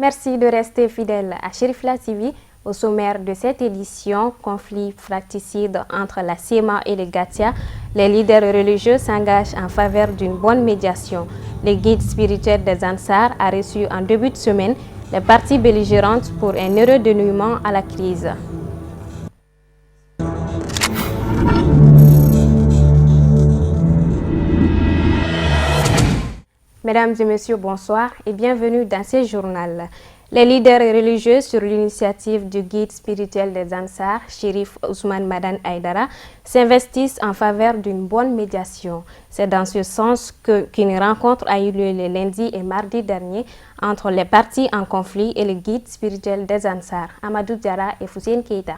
Merci de rester fidèle à Cherifla TV. Au sommaire de cette édition, conflit fratricide entre la CEMA et les Gatia, les leaders religieux s'engagent en faveur d'une bonne médiation. Le guide spirituel des Ansar a reçu en début de semaine les parties belligérantes pour un heureux dénouement à la crise. Mesdames et messieurs, bonsoir et bienvenue dans ce journal. Les leaders religieux, sur l'initiative du guide spirituel des Ansar, Chérif Ousmane Madan Aïdara, s'investissent en faveur d'une bonne médiation. C'est dans ce sens qu'une rencontre a eu lieu le lundi et mardi dernier entre les parties en conflit et le guide spirituel des Ansar, Amadou Diarra et Foussine Keita.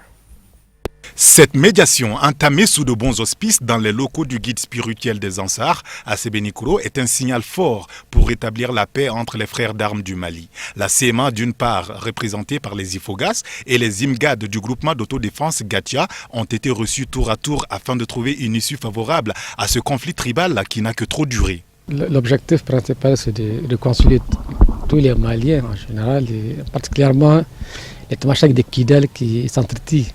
Cette médiation, entamée sous de bons auspices dans les locaux du guide spirituel des Ansar à Sébenikoro, est un signal fort pour rétablir la paix entre les frères d'armes du Mali. La CEMA, d'une part, représentée par les Ifogas, et les Imgad du groupement d'autodéfense Gatia ont été reçus tour à tour afin de trouver une issue favorable à ce conflit tribal qui n'a que trop duré. L'objectif principal, c'est de réconcilier tous les Maliens en général, et particulièrement les Tamashek de Kidal qui s'entretuent.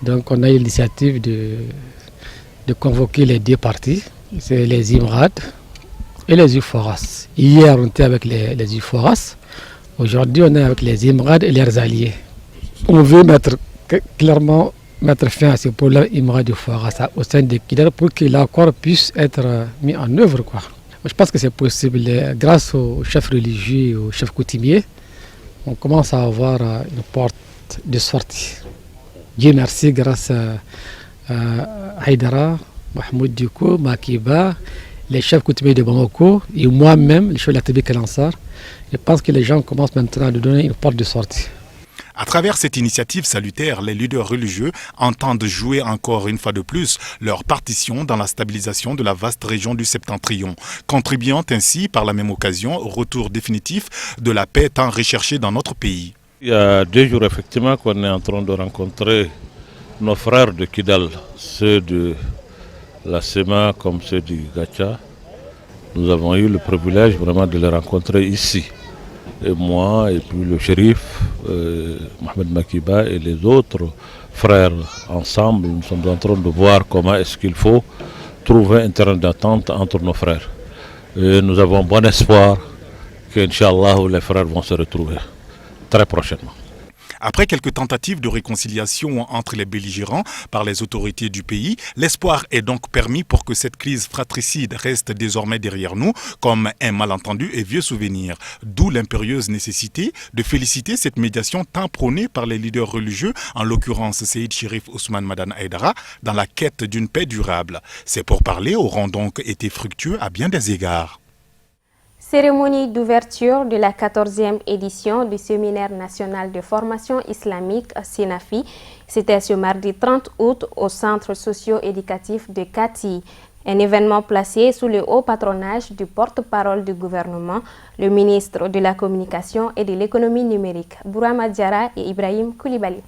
Donc on a eu l'initiative de convoquer les deux parties, c'est les Imrad et les Iforas. Hier on était avec les Iforas, aujourd'hui on est avec les Imrad et leurs alliés. On veut clairement mettre fin à ce problème Imrad et Iforas au sein de Kidal pour que l'accord puisse être mis en œuvre, quoi. Je pense que c'est possible, grâce aux chefs religieux et aux chefs coutumiers, on commence à avoir une porte de sortie. Dieu merci, grâce à Haïdara, Mahmoud Diko, Makiba, les chefs coutumiers de Bamako et moi-même, le chef de la tribu Kalansar, je pense que les gens commencent maintenant à nous donner une porte de sortie. À travers cette initiative salutaire, les leaders religieux entendent jouer encore une fois de plus leur partition dans la stabilisation de la vaste région du Septentrion, contribuant ainsi par la même occasion au retour définitif de la paix tant recherchée dans notre pays. Il y a 2 jours effectivement qu'on est en train de rencontrer nos frères de Kidal, ceux de la SEMA comme ceux du Gacha. Nous avons eu le privilège vraiment de les rencontrer ici. Et moi, et puis le shérif, Mohamed Makiba et les autres frères ensemble, nous sommes en train de voir comment est-ce qu'il faut trouver un terrain d'attente entre nos frères. Et nous avons bon espoir qu'Inch'Allah les frères vont se retrouver très prochainement. Après quelques tentatives de réconciliation entre les belligérants par les autorités du pays, l'espoir est donc permis pour que cette crise fratricide reste désormais derrière nous comme un malentendu et vieux souvenir. D'où l'impérieuse nécessité de féliciter cette médiation tant prônée par les leaders religieux, en l'occurrence Seyd Chérif Ousmane Madan Aïdara, dans la quête d'une paix durable. Ces pourparlers auront donc été fructueux à bien des égards. Cérémonie d'ouverture de la 14e édition du Séminaire national de formation islamique SENAFI. C'était ce mardi 30 août au centre socio-éducatif de Kati. Un événement placé sous le haut patronage du porte-parole du gouvernement, le ministre de la Communication et de l'Économie numérique, Bourama Diarra et Ibrahim Koulibaly.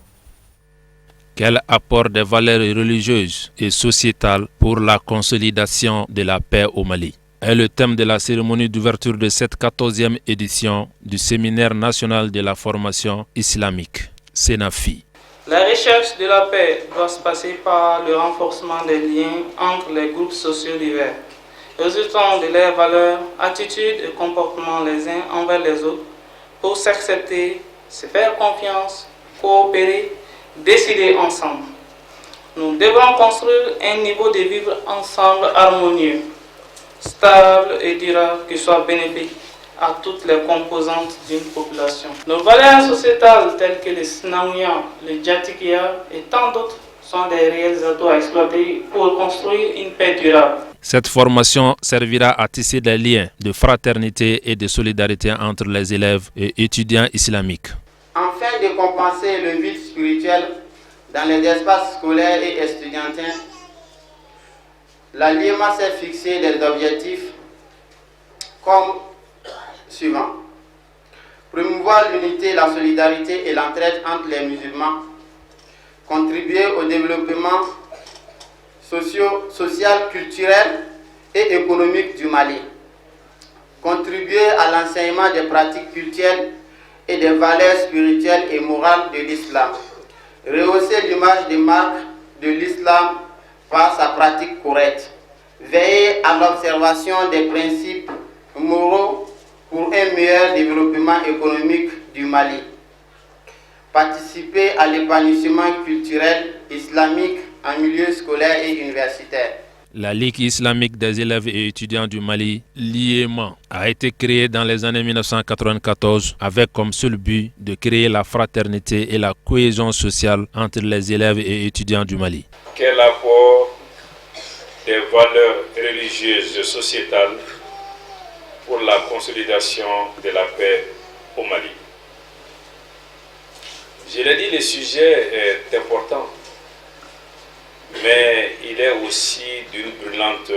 Quel apport des valeurs religieuses et sociétales pour la consolidation de la paix au Mali est le thème de la cérémonie d'ouverture de cette 14e édition du Séminaire national de la formation islamique, SENAFI. La recherche de la paix doit se passer par le renforcement des liens entre les groupes sociaux divers, résultant de leurs valeurs, attitudes et comportements les uns envers les autres, pour s'accepter, se faire confiance, coopérer, décider ensemble. Nous devons construire un niveau de vivre ensemble harmonieux, stable et durable qui soit bénéfique à toutes les composantes d'une population. Nos valeurs sociétales telles que le Snaouia, le Djatikia et tant d'autres sont des réels atouts à exploiter pour construire une paix durable. Cette formation servira à tisser des liens de fraternité et de solidarité entre les élèves et étudiants islamiques. Afin de compenser le vide spirituel dans les espaces scolaires et estudiantins, la LIMA s'est fixé des objectifs comme suivant. Promouvoir l'unité, la solidarité et l'entraide entre les musulmans. Contribuer au développement social, culturel et économique du Mali. Contribuer à l'enseignement des pratiques culturelles et des valeurs spirituelles et morales de l'islam. Rehausser l'image de marque de l'islam par sa pratique correcte. Veiller à l'observation des principes moraux pour un meilleur développement économique du Mali. Participer à l'épanouissement culturel islamique en milieu scolaire et universitaire. La Ligue islamique des élèves et étudiants du Mali, l'IEMA, a été créée dans les années 1994 avec comme seul but de créer la fraternité et la cohésion sociale entre les élèves et étudiants du Mali. Quel apport des valeurs religieuses et sociétales pour la consolidation de la paix au Mali? Je l'ai dit, le sujet est important, mais il est aussi d'une brûlante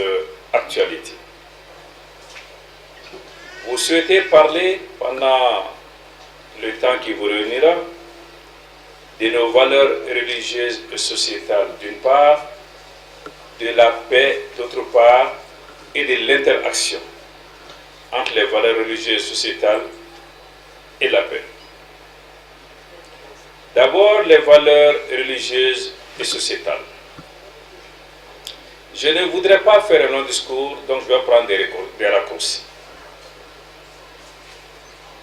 actualité. Vous souhaitez parler pendant le temps qui vous réunira de nos valeurs religieuses et sociétales d'une part, de la paix d'autre part et de l'interaction entre les valeurs religieuses et sociétales et la paix. D'abord, les valeurs religieuses et sociétales. Je ne voudrais pas faire un long discours, donc je vais prendre des raccourcis.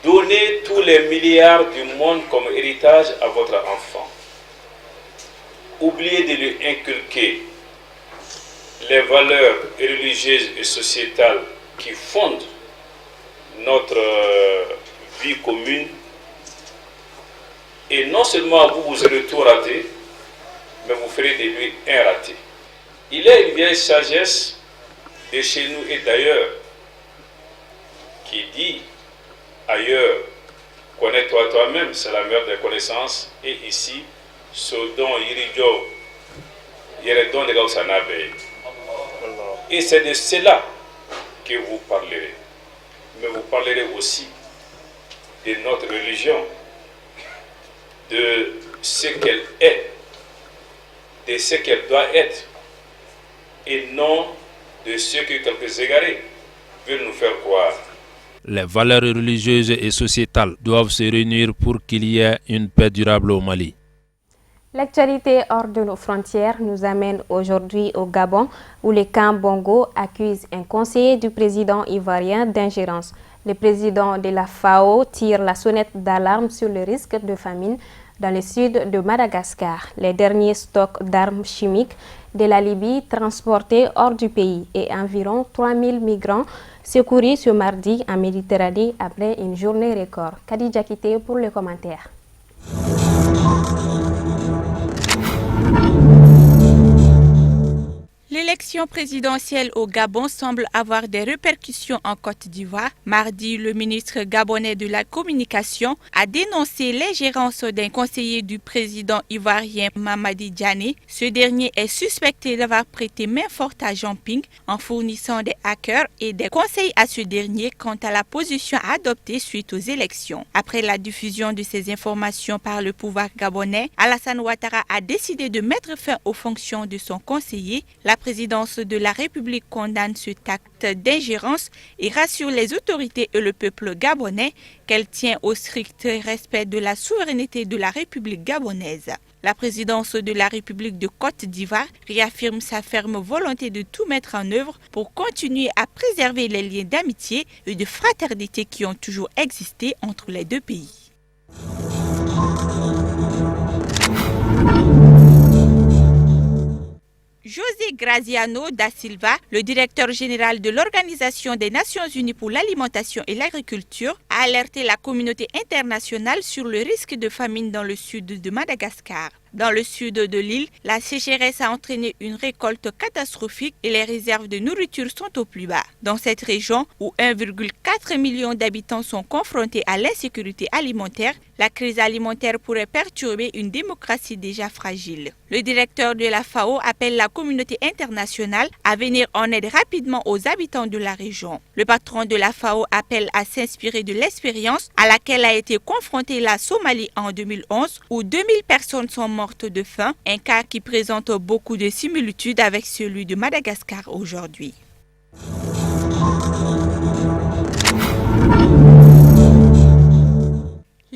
Donnez tous les milliards du monde comme héritage à votre enfant. Oubliez de lui inculquer les valeurs religieuses et sociétales qui fondent notre vie commune. Et non seulement vous aurez tout raté, mais vous ferez de lui un raté. Il y a une vieille sagesse de chez nous et d'ailleurs qui dit ailleurs, connais-toi toi-même, c'est la meilleure des connaissances. Et ici, Sodon, Yirijo, Yeredon, de Gausanabe. Et c'est de cela que vous parlerez. Mais vous parlerez aussi de notre religion, de ce qu'elle est, de ce qu'elle doit être, et non de ce que quelques égarés veulent nous faire croire. Les valeurs religieuses et sociétales doivent se réunir pour qu'il y ait une paix durable au Mali. L'actualité hors de nos frontières nous amène aujourd'hui au Gabon, où les camps Bongo accusent un conseiller du président ivoirien d'ingérence. Le président de la FAO tire la sonnette d'alarme sur le risque de famine dans le sud de Madagascar. Les derniers stocks d'armes chimiques de la Libye transportés hors du pays et environ 3000 migrants secourus ce mardi en Méditerranée après une journée record. Khadija Kité pour le commentaire. L'élection présidentielle au Gabon semble avoir des répercussions en Côte d'Ivoire. Mardi, le ministre gabonais de la Communication a dénoncé l'ingérence d'un conseiller du président ivoirien Mamadi Djane. Ce dernier est suspecté d'avoir prêté main forte à Jean Ping en fournissant des hackers et des conseils à ce dernier quant à la position adoptée suite aux élections. Après la diffusion de ces informations par le pouvoir gabonais, Alassane Ouattara a décidé de mettre fin aux fonctions de son conseiller. La présidence de la République condamne cet acte d'ingérence et rassure les autorités et le peuple gabonais qu'elle tient au strict respect de la souveraineté de la République gabonaise. La présidence de la République de Côte d'Ivoire réaffirme sa ferme volonté de tout mettre en œuvre pour continuer à préserver les liens d'amitié et de fraternité qui ont toujours existé entre les deux pays. José Graziano da Silva, le directeur général de l'Organisation des Nations Unies pour l'alimentation et l'agriculture, a alerté la communauté internationale sur le risque de famine dans le sud de Madagascar. Dans le sud de l'île, la sécheresse a entraîné une récolte catastrophique et les réserves de nourriture sont au plus bas. Dans cette région, où 1,4 million d'habitants sont confrontés à l'insécurité alimentaire, la crise alimentaire pourrait perturber une démocratie déjà fragile. Le directeur de la FAO appelle la communauté internationale à venir en aide rapidement aux habitants de la région. Le patron de la FAO appelle à s'inspirer de l'expérience à laquelle a été confrontée la Somalie en 2011, où 2000 personnes sont mortes de faim, un cas qui présente beaucoup de similitudes avec celui de Madagascar aujourd'hui.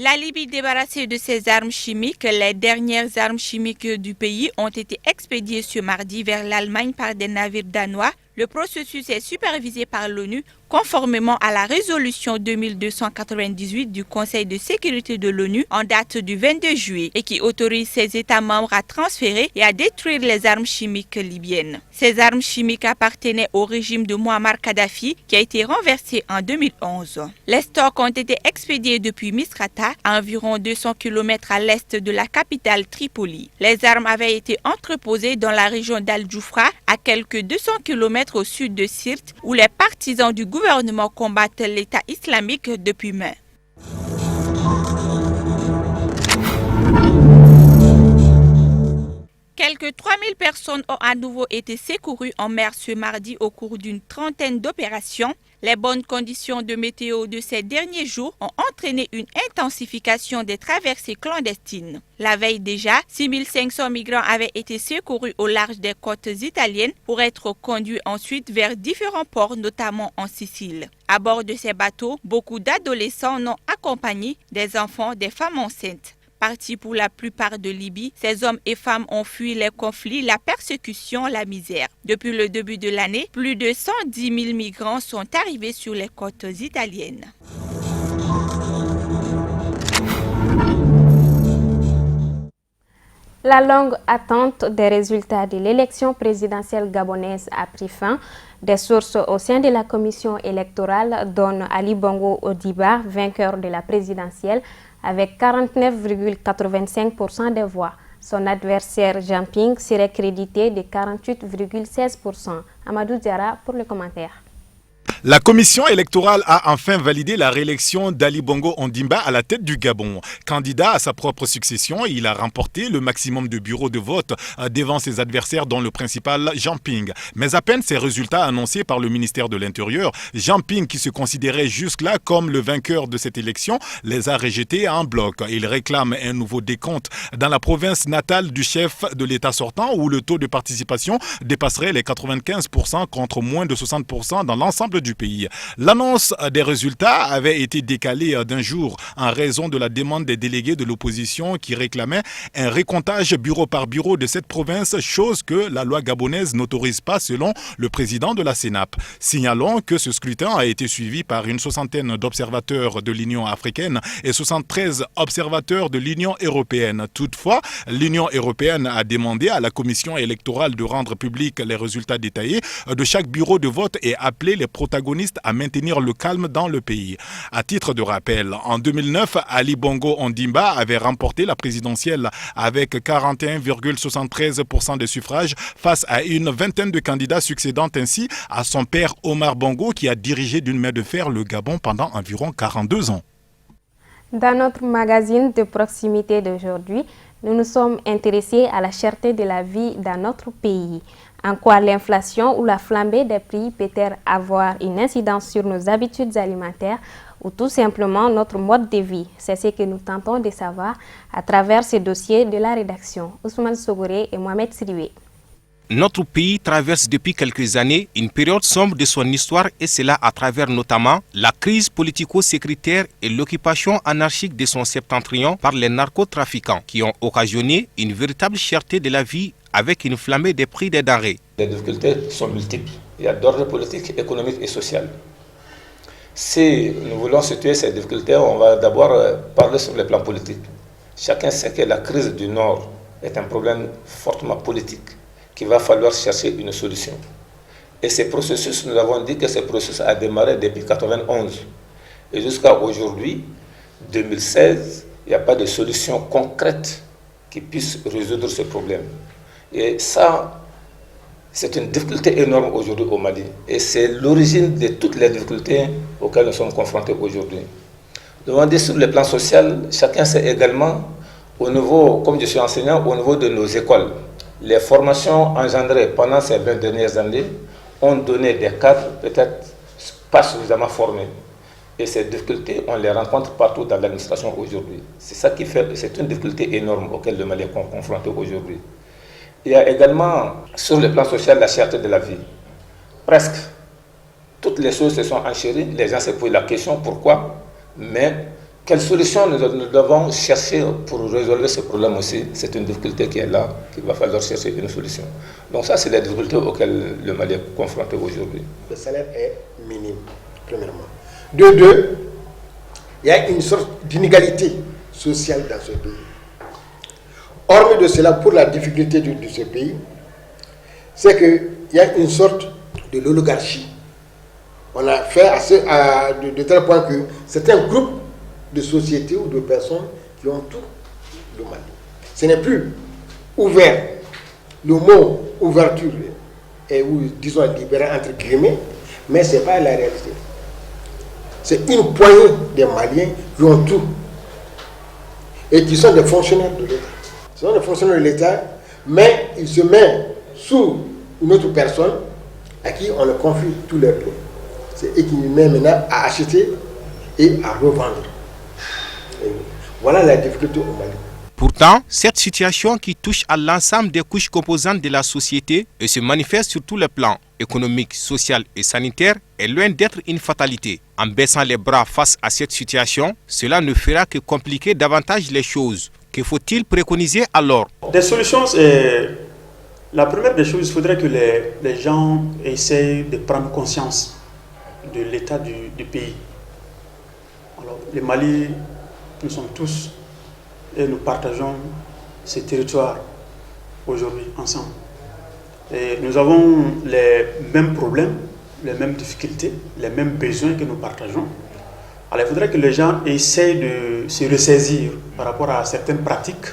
La Libye débarrassée de ses armes chimiques, les dernières armes chimiques du pays ont été expédiées ce mardi vers l'Allemagne par des navires danois. Le processus est supervisé par l'ONU conformément à la résolution 2298 du Conseil de sécurité de l'ONU en date du 22 juillet et qui autorise ses États membres à transférer et à détruire les armes chimiques libyennes. Ces armes chimiques appartenaient au régime de Muammar Kadhafi qui a été renversé en 2011. Les stocks ont été expédiés depuis Misrata, à environ 200 km à l'est de la capitale Tripoli. Les armes avaient été entreposées dans la région d'Al-Djoufra, à quelques 200 km au sud de Sirte, où les partisans du gouvernement combattent l'État islamique depuis mai. Quelques 3000 personnes ont à nouveau été secourues en mer ce mardi au cours d'une trentaine d'opérations. Les bonnes conditions de météo de ces derniers jours ont entraîné une intensification des traversées clandestines. La veille déjà, 6500 migrants avaient été secourus au large des côtes italiennes pour être conduits ensuite vers différents ports, notamment en Sicile. À bord de ces bateaux, beaucoup d'adolescents non accompagnés, des enfants, des femmes enceintes. Partis pour la plupart de Libye, ces hommes et femmes ont fui les conflits, la persécution, la misère. Depuis le début de l'année, plus de 110 000 migrants sont arrivés sur les côtes italiennes. La longue attente des résultats de l'élection présidentielle gabonaise a pris fin. Des sources au sein de la commission électorale donnent Ali Bongo Ondimba vainqueur de la présidentielle avec 49,85% des voix. Son adversaire Jean Ping serait crédité de 48,16%. Amadou Diarra pour le commentaire. La commission électorale a enfin validé la réélection d'Ali Bongo Ondimba à la tête du Gabon. Candidat à sa propre succession, il a remporté le maximum de bureaux de vote devant ses adversaires dont le principal Jean Ping. Mais à peine ces résultats annoncés par le ministère de l'Intérieur, Jean Ping, qui se considérait jusque-là comme le vainqueur de cette élection, les a rejetés en bloc. Il réclame un nouveau décompte dans la province natale du chef de l'État sortant où le taux de participation dépasserait les 95% contre moins de 60% dans l'ensemble du pays. L'annonce des résultats avait été décalée d'un jour en raison de la demande des délégués de l'opposition qui réclamaient un récomptage bureau par bureau de cette province, chose que la loi gabonaise n'autorise pas selon le président de la CENAP. Signalons que ce scrutin a été suivi par une soixantaine d'observateurs de l'Union africaine et 73 observateurs de l'Union européenne. Toutefois, l'Union européenne a demandé à la commission électorale de rendre publics les résultats détaillés de chaque bureau de vote et appelé les protagonistes à maintenir le calme dans le pays. À titre de rappel, en 2009, Ali Bongo Ondimba avait remporté la présidentielle avec 41,73% des suffrages face à une vingtaine de candidats succédant ainsi à son père Omar Bongo qui a dirigé d'une main de fer le Gabon pendant environ 42 ans. Dans notre magazine de proximité d'aujourd'hui, nous nous sommes intéressés à la cherté de la vie dans notre pays. En quoi l'inflation ou la flambée des prix peut-elle avoir une incidence sur nos habitudes alimentaires ou tout simplement notre mode de vie? C'est ce que nous tentons de savoir à travers ces dossiers de la rédaction. Ousmane Sogoré et Mohamed Siriwe. Notre pays traverse depuis quelques années une période sombre de son histoire et cela à travers notamment la crise politico-sécuritaire et l'occupation anarchique de son septentrion par les narcotrafiquants qui ont occasionné une véritable cherté de la vie avec une flambée des prix des denrées. Les difficultés sont multiples. Il y a d'ordre politique, économique et social. Si nous voulons situer ces difficultés, on va d'abord parler sur le plan politique. Chacun sait que la crise du Nord est un problème fortement politique, qu'il va falloir chercher une solution. Et ces processus, nous avons dit que ce processus a démarré depuis 1991. Et jusqu'à aujourd'hui, 2016, il n'y a pas de solution concrète qui puisse résoudre ce problème. Et ça, c'est une difficulté énorme aujourd'hui au Mali. Et c'est l'origine de toutes les difficultés auxquelles nous sommes confrontés aujourd'hui. Nous avons dit sur le plan social, chacun sait également, au niveau, comme je suis enseignant, au niveau de nos écoles, les formations engendrées pendant ces 20 dernières années ont donné des cadres peut-être pas suffisamment formés. Et ces difficultés, on les rencontre partout dans l'administration aujourd'hui. C'est ça qui fait, c'est une difficulté énorme auquel le Mali est confronté aujourd'hui. Il y a également, sur le plan social, la cherté de la vie. Presque toutes les choses se sont enchéries, les gens se posent la question pourquoi, mais Quelle solution nous devons chercher pour résoudre ce problème aussi? C'est une difficulté qui est là, qu'il va falloir chercher une solution. Donc ça, c'est les difficultés auxquelles le Mali est confronté aujourd'hui. Le salaire est minime, premièrement. De deux, il y a une sorte d'inégalité sociale dans ce pays. Hormis de cela, pour la difficulté de ce pays, c'est qu'il y a une sorte de l'oligarchie. On a fait de tel point que c'est un groupe de sociétés ou de personnes qui ont tout le Mali. Ce n'est plus ouvert. Le mot ouverture est, ou disons libéral entre guillemets, mais ce n'est pas la réalité. C'est une poignée des Maliens qui ont tout et qui sont des fonctionnaires de l'État. Ce sont des fonctionnaires de l'État, mais ils se mettent sous une autre personne à qui on leur confie tous leurs biens. C'est eux qui nous mettent maintenant à acheter et à revendre. Et voilà la difficulté au Mali. Pourtant, cette situation qui touche à l'ensemble des couches composantes de la société et se manifeste sur tous les plans économique, social et sanitaire est loin d'être une fatalité. En baissant les bras face à cette situation, cela ne fera que compliquer davantage les choses. Que faut-il préconiser alors? Des solutions, la première des choses, il faudrait que les gens essayent de prendre conscience de l'état du pays. Alors, le Mali, nous sommes tous et nous partageons ces territoires aujourd'hui ensemble. Et nous avons les mêmes problèmes, les mêmes difficultés, les mêmes besoins que nous partageons. Alors il faudrait que les gens essayent de se ressaisir par rapport à certaines pratiques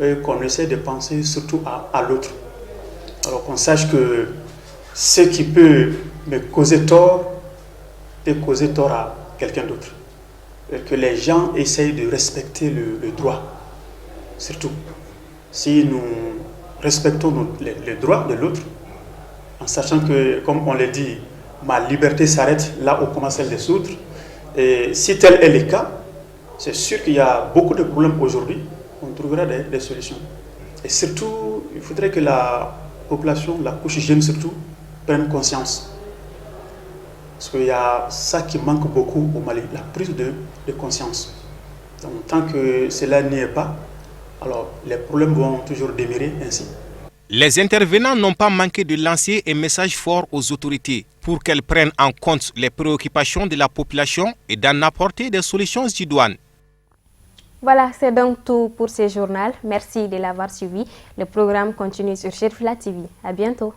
et qu'on essaie de penser surtout à l'autre. Alors qu'on sache que ce qui peut me causer tort peut causer tort à quelqu'un d'autre. Et que les gens essayent de respecter le droit, surtout. Si nous respectons les droits de l'autre, en sachant que, comme on l'a dit, ma liberté s'arrête là où commence celle des autres, et si tel est le cas, c'est sûr qu'il y a beaucoup de problèmes aujourd'hui, on trouvera des solutions. Et surtout, il faudrait que la population, la couche jeune surtout, prenne conscience. Parce qu'il y a ça qui manque beaucoup au Mali, la prise de conscience. Donc, tant que cela n'y est pas, alors les problèmes vont toujours demeurer ainsi. Les intervenants n'ont pas manqué de lancer un message fort aux autorités pour qu'elles prennent en compte les préoccupations de la population et d'en apporter des solutions idoines. Voilà, c'est donc tout pour ce journal. Merci de l'avoir suivi. Le programme continue sur Cherfila TV. À bientôt.